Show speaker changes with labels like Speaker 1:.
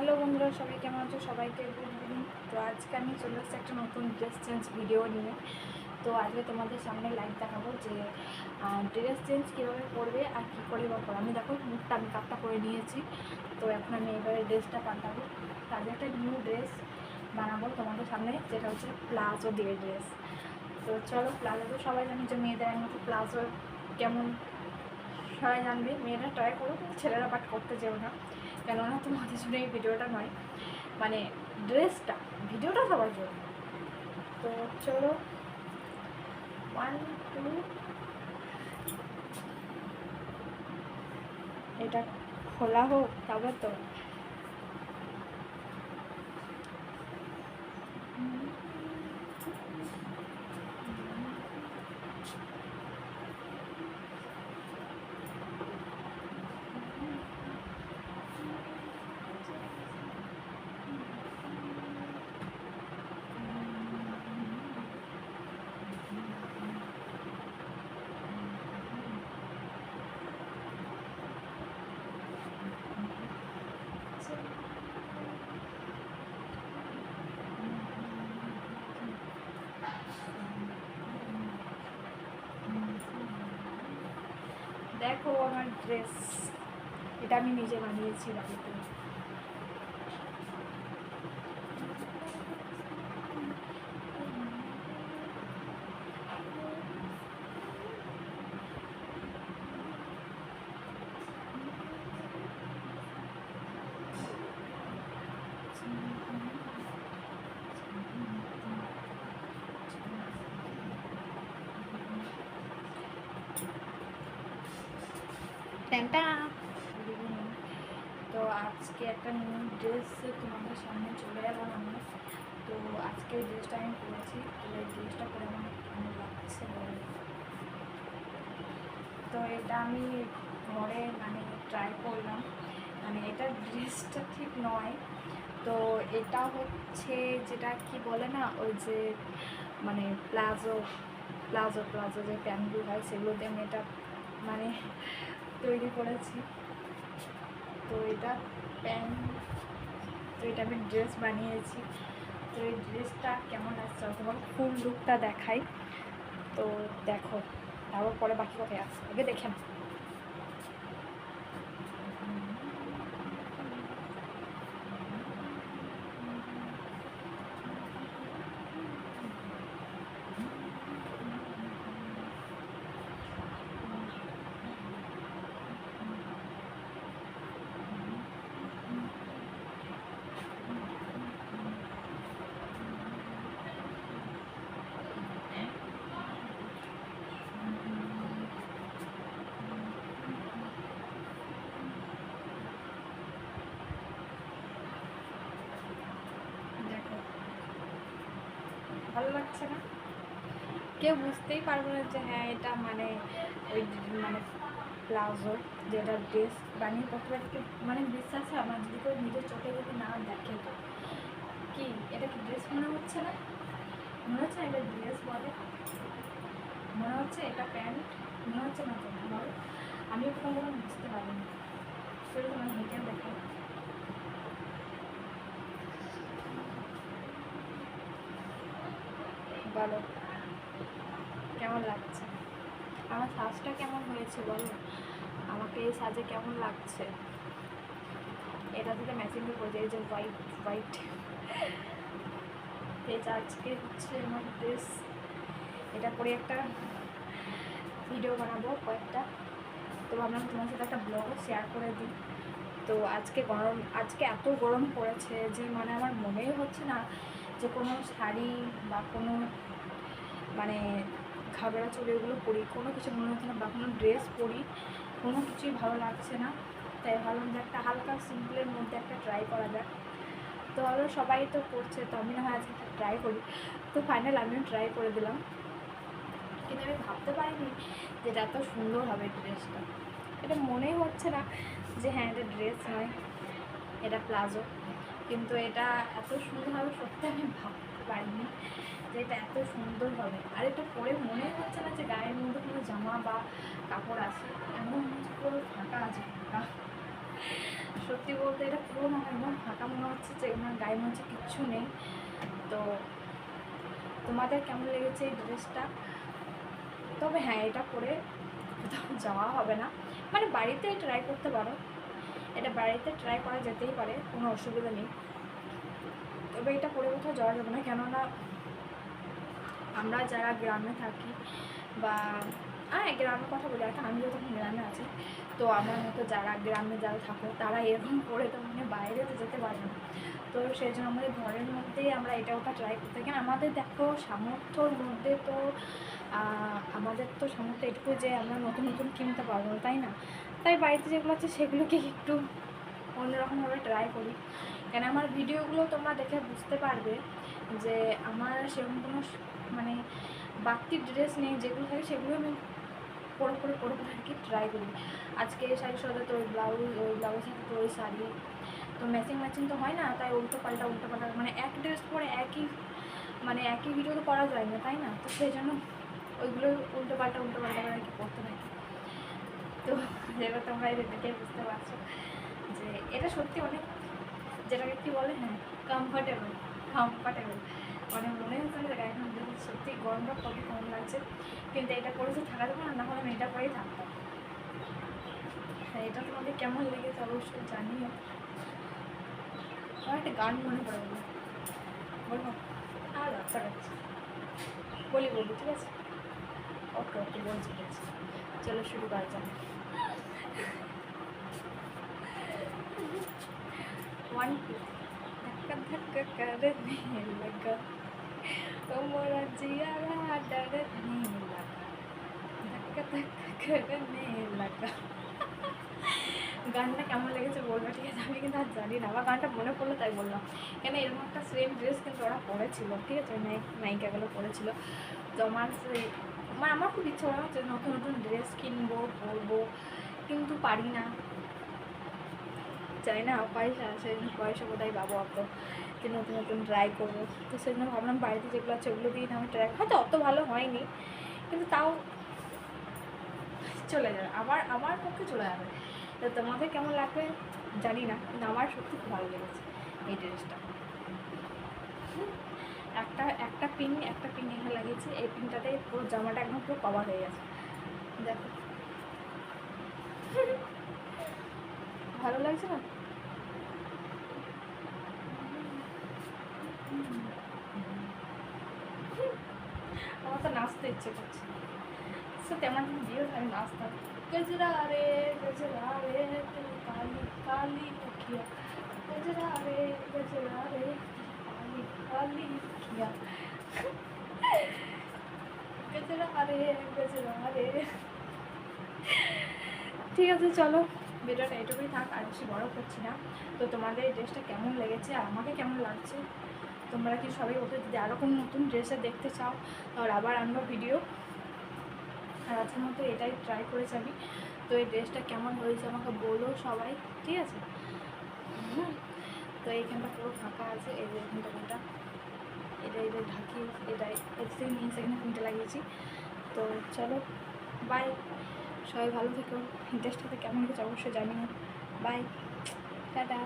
Speaker 1: Hello বন্ধুরা, সবাই কেমন আছো? সবাইকে গুড ইভিনিং। তো আজকে আমি চলে এসেছি একটা নতুন ড্রেস চেঞ্জ ভিডিও নিয়ে। তো আজকে তোমাদের সামনে লাইভ দেখাবো যে ড্রেস চেঞ্জ কীভাবে করবে আর কী করে বা করো। আমি দেখো মুখটা আমি কাপটা করে নিয়েছি। তো এখন আমি এবারে ড্রেসটা পাল্টাবো। তাদের একটা নিউ ড্রেস বানাবো তোমাদের সামনে, যেটা হচ্ছে প্লাজো দিয়ে ড্রেস। তো চলো, প্লাজো তো সবাই জানি যে মেয়েদের মতো প্লাজো কেমন সবাই জানবে। মেয়েরা ট্রাই করো, ছেলেরা বাট করতে যেও না, কেননা তোমাদের জন্য এই ভিডিওটা নয়, মানে ড্রেসটা, ভিডিওটা সবার জন্য। তো চলো, 1 2 এটা খোলা হোক তবে তো। দেখো আমার ড্রেস, এটা আমি নিজে বানিয়েছি বাড়িতে। ট্যাংটা। তো আজকে একটা নিউ ড্রেস তোমাদের সামনে চলে এলাম আমি। তো আজকে ড্রেসটা আমি পরেছি। তো এই ড্রেসটা পরে আমার কেমন লাগছে বলে। তো এটা আমি ঘরে মানে ট্রাই করলাম, মানে এটা ড্রেসটা ঠিক নয়। তো এটা হচ্ছে যেটা কি বলে না, ওই যে মানে প্লাজো প্লাজো প্লাজো যে প্যান্টগুলো হয়, সেগুলো দিয়ে আমি এটা মানে তৈরি করেছি। তো এটা প্যান্ট, তো এটা আমি ড্রেস বানিয়েছি। তো এই ড্রেসটা কেমন আসছে তোমার ফুল লুকটা দেখাই। তো দেখো, তারপর পরে বাকি কথায় আসছে, আগে দেখে না। ভালো লাগছে না? কেউ বুঝতেই পারবে না যে হ্যাঁ এটা মানে ওই মানে প্লাজো, যেটা ড্রেস বানিয়ে করতে পারতে, মানে বিশ্বাসে আমার যদি কেউ নিজের চোখে যদি না দেখে, তো কি এটা কি ড্রেস মনে হচ্ছে না? মনে হচ্ছে এটা ড্রেস বলে, মনে হচ্ছে এটা প্যান্ট, মনে হচ্ছে না তো বলো। আমি কোনো বুঝতে পারিনি, সেটা তোমার হেঁটে দেখো। বলো কেমন লাগছে? আমার সাজটা কেমন হয়েছে বলো, আমাকে এই সাজে কেমন লাগছে? এটা থেকে ম্যাচিং করে এই যে হোয়াইট হোয়াইট এটা আজকে হচ্ছে আমার ড্রেস। এটা পরে একটা ভিডিও বানাবো কয়েকটা, তো ভাবলাম তোমার সাথে একটা ব্লগও শেয়ার করে দিই। তো আজকে গরম, আজকে এত গরম পড়েছে যে মানে আমার মনেই হচ্ছে না যে কোনো শাড়ি বা কোনো মানে ঘাগরা চুড়ি এগুলো পরি, কোনো কিছু মনে হচ্ছে না, বা কোনো ড্রেস পরি, কোনো কিছুই ভালো লাগছে না। তাই ভাবলাম যে একটা হালকা সিম্পলের মধ্যে একটা ট্রাই করা যাক। তো ভালো, সবাই তো করছে, তো আমি না হয় আজকে ট্রাই করি। তো ফাইনাল আমিও ট্রাই করে দিলাম, কিন্তু আমি ভাবতে পারিনি যে এটা এত সুন্দর হবে ড্রেসটা। এটা মনেই হচ্ছে না যে হ্যাঁ এটা ড্রেস নয়, এটা প্লাজো, কিন্তু এটা এত সুন্দর হবে সত্যি আমি ভাবতে পারিনি যে এটা এত সুন্দর হবে। আর এটা পরে মনে হচ্ছে না যে গায়ের মধ্যে কোনো জামা বা কাপড় আছে, এমন হচ্ছে পুরো ফাঁকা আছে, ফাঁকা। সত্যি বলতে এটা পুরো না একদম ফাঁকা মনে হচ্ছে, যে আমার গায়ে মনে হচ্ছে কিচ্ছু নেই। তো তোমাদের কেমন লেগেছে এই ড্রেসটা? তবে হ্যাঁ, এটা পরে কোথাও যাওয়া হবে না, মানে বাড়িতেই ট্রাই করতে পারো, এটা বাড়িতে ট্রাই করা যেতেই পারে, কোনো অসুবিধা নেই। তবে এটা পরে কোথাও যাওয়া যাবে না, কেননা আমরা যারা গ্রামে থাকি বা গ্রামের কথা বলি, এখন আমি যখন গ্রামে আছি, তো আমার মতো যারা গ্রামে যারা থাকো তারা এরকম করে তো মানে বাইরে তো যেতে পারবে না। তো সেই জন্য আমাদের ঘরের মধ্যেই আমরা এটা ওটা ট্রাই করতে, কেন আমাদের দেখো সামর্থ্যর মধ্যে তো আমাদের তো সামর্থ্য এটুকু যে আমরা নতুন নতুন কিনতে পারবো, তাই না? তাই বাড়িতে যেগুলো আছে সেগুলোকে একটু অন্যরকমভাবে ট্রাই করি। কেন আমার ভিডিওগুলো তোমরা দেখে বুঝতে পারবে যে আমার সেরকম কোনো মানে বাড়তি ড্রেস নেই, যেগুলো থাকে সেগুলো আমি পরে আর কি ট্রাই করি। আজকে এই শাড়ির সাথে তো ওই ব্লাউজের সাথে তো ওই শাড়ি, তো ম্যাচিং তো হয় না, তাই উল্টো পাল্টা মানে এক ড্রেস পরে একই ভিডিও তো করা যায় না, তাই না? তো সেই জন্য ওইগুলো উল্টো পাল্টা করে আর কি করতে থাকি। তো এবার তোমরা এদের দেখে বুঝতে পারছো যে এটা সত্যি অনেক, যেটাকে কী বলে, হ্যাঁ কমফর্টেবল। মানে মনে হচ্ছে না এখন সত্যি গরমটা কতই কম লাগছে, কিন্তু এটা পরেছে থাকা যাবে না, হলে আমি এটা পরেই থাকতাম। হ্যাঁ, এটা তোমাদের কেমন লেগেছে অবশ্যই জানিও। আমার একটা গান মনে পড়ে গেল, বলবো? আর রাস্তা কাটছি, বলি ঠিক আছে? ওকে বলছি। চলো শুরু করা যাক। 1 2 धक्का करने लगा, मोरा जियारा डरने लगा, धक्का करने लगा। গানটা কেমন লেগেছে বলবে, ঠিক আছে? আমি কিন্তু আর জানি না, আমার গানটা মনে পড়লো তাই বললাম, কেন এরকম একটা সেম ড্রেস কিন্তু ওরা পরেছিল, ঠিক আছে? নায়িকাগুলো পরেছিল। তো আমার খুব ইচ্ছা হয় যে নতুন নতুন ড্রেস কিনবো, পরবো, কিন্তু পারি না, চাই না, পয়সা আছে, পয়সা কোথায় পাবো অত যে নতুন নতুন ট্রাই করবো। তো সেই জন্য ভাবলাম বাড়িতে যেগুলো আছে ওগুলো দিয়ে আমি ট্রাই, হয়তো অত ভালো হয়নি, কিন্তু তাও চলে যাবে, আমার পক্ষে চলে যাবে। তো তোমাদের কেমন লাগবে জানি না, কিন্তু আমার সত্যি খুব ভালো লেগেছে এই ড্রেসটা। একটা পিন এখানে লাগিয়েছি, এই পিনটাতে পুরো জামাটা একদম পুরো কভার হয়ে গেছে, দেখো ভালো লাগছে না? আমার তো নাচতে ইচ্ছে করছে, সত্যি আমার ভিডিও আমি নাচতাম। गजरा रे काली काली अखिया, गजरा रे काली काली अखिया, गजरा रे। ঠিক আছে, চলো ভিডিওটা এটুকুই থাক, আর বেশি বড় করছি না। তো তোমাদের এই ড্রেসটা কেমন লেগেছে আর আমাকে কেমন লাগছে, তোমরা কি সবাই ওদের যদি আরও কোনো নতুন ড্রেসে দেখতে চাও তাহলে আবার আনবো ভিডিও। আর আজকের মতো এটাই ট্রাই করেছি আমি। তো এই ড্রেসটা কেমন হয়েছে আমাকে বলো সবাই, ঠিক আছে? তো এইখানটা পুরো ফাঁকা আছে, এই যে এখানটা এটা ঢাকি, এটাই সেখানে পিনটা লাগিয়েছি। তো চলো বাই, সবাই ভালো থেকো, ড্রেসটাতে কেমন হয়েছে অবশ্যই জানিও। Bye, tata.